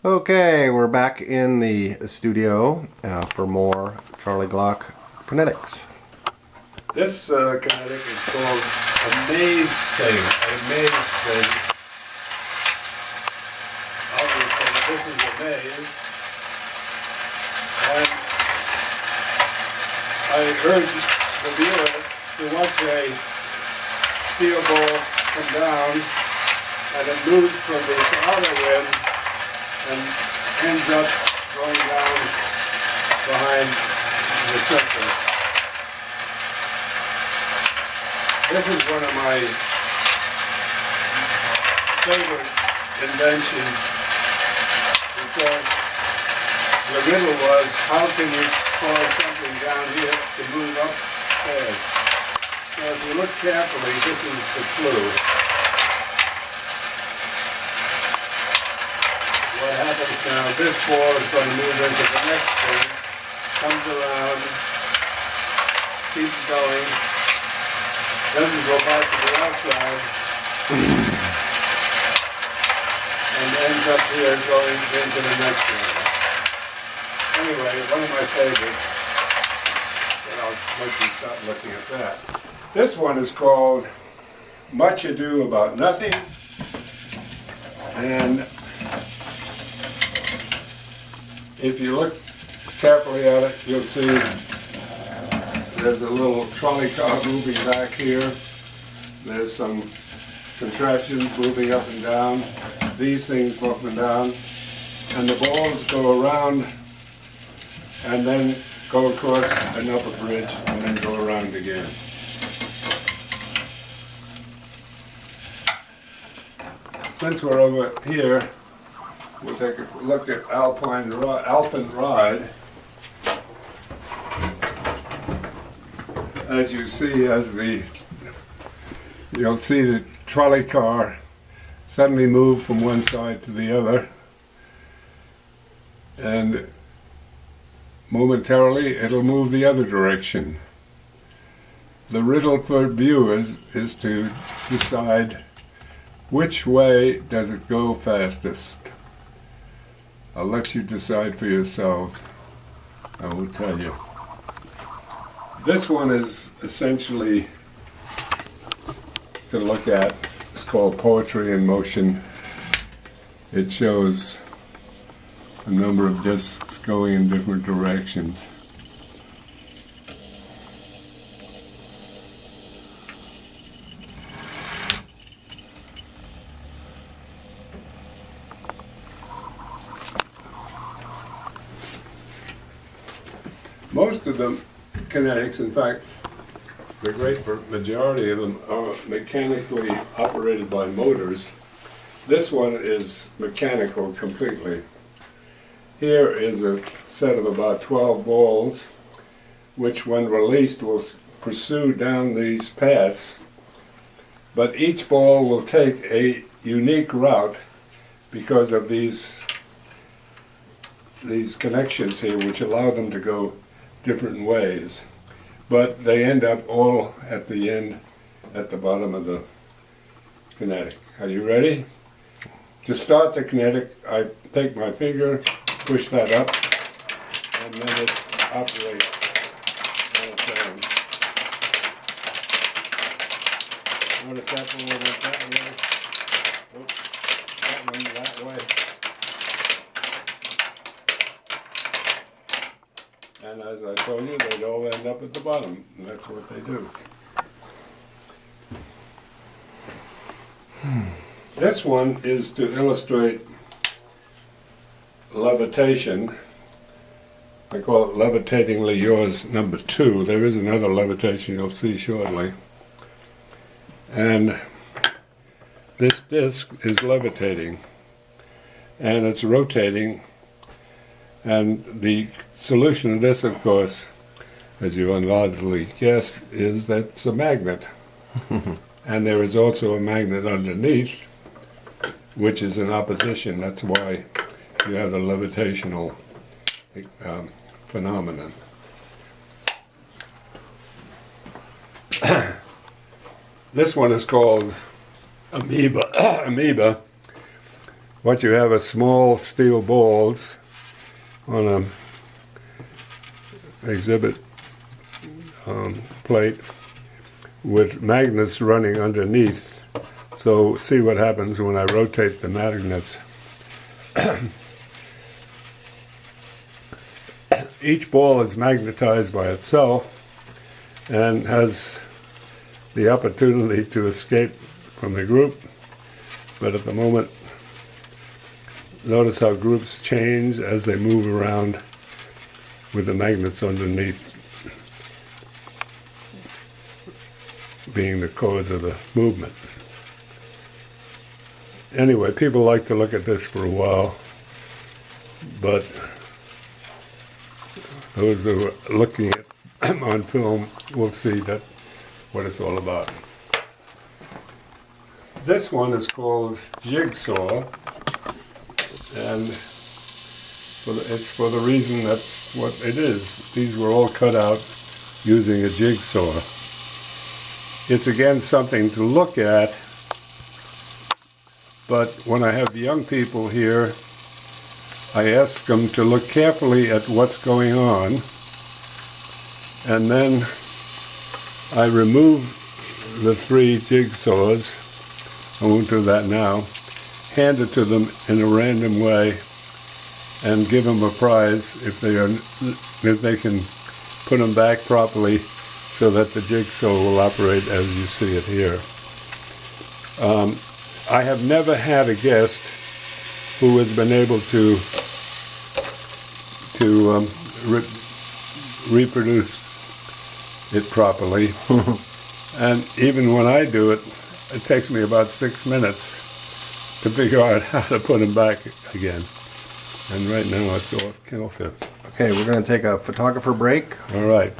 Okay, we're back in the studio for more Charlie Glock kinetics. This kinetic is called a maze thing. A maze thing. Obviously, this is a maze. And I urge the viewer to watch a steel ball come down, and it moves from the outer rim and ends up going down behind the center. This is one of my favorite inventions because the riddle was, how can you cause something down here to move upstairs? So if you look carefully, this is the clue. What happens now, this ball is going to move into the next thing, comes around, keeps going, doesn't go back to the outside, and ends up here going into the next one. Anyway, one of my favorites, and I'll let you start looking at that. This one is called Much Ado About Nothing, and if you look carefully at it, you'll see there's a little trolley car moving back here. There's some contraptions moving up and down. These things go up and down. And the balls go around and then go across an upper bridge and then go around again. Since we're over here, we'll take a look at Alpine Ride. As you see, you'll see the trolley car suddenly move from one side to the other, and momentarily it'll move the other direction. The riddle for viewers is to decide which way does it go fastest. I'll let you decide for yourselves. I will tell you. This one is essentially to look at. It's called Poetry in Motion. It shows a number of discs going in different directions. Most of them kinetics, in fact, the great majority of them are mechanically operated by motors. This one is mechanical completely. Here is a set of about 12 balls, which when released will pursue down these paths, but each ball will take a unique route because of these connections here, which allow them to go different ways, but they end up all at the end, at the bottom of the kinetic. Are you ready? To start the kinetic, I take my finger, push that up, and then it operates on its own. Notice that one went that way. Oops, that one that way. And as I told you, they'd all end up at the bottom, and that's what they do. This one is to illustrate levitation. I call it Levitatingly Yours number 2. There is another levitation you'll see shortly. And this disc is levitating, and it's rotating. And the solution to this, of course, as you undoubtedly guessed, is that it's a magnet. And there is also a magnet underneath, which is in opposition. That's why you have the levitational phenomenon. This one is called amoeba. what you have are small steel balls on a exhibit plate with magnets running underneath. So see what happens when I rotate the magnets. Each ball is magnetized by itself and has the opportunity to escape from the group, but at the moment, notice how groups change as they move around with the magnets underneath being the cause of the movement. Anyway, people like to look at this for a while, but those who are looking at on film will see that what it's all about. This one is called Jigsaw, and it's for the reason that's what it is. These were all cut out using a jigsaw. It's again something to look at, but when I have young people here, I ask them to look carefully at what's going on, and then I remove the 3 jigsaws. I won't do that now. Hand it to them in a random way and give them a prize if they can put them back properly so that the jigsaw will operate as you see it here. I have never had a guest who has been able to reproduce it properly. And even when I do it, it takes me about 6 minutes to figure out how to put them back again. And right now it's off kilter. Okay, we're going to take a photographer break. All right.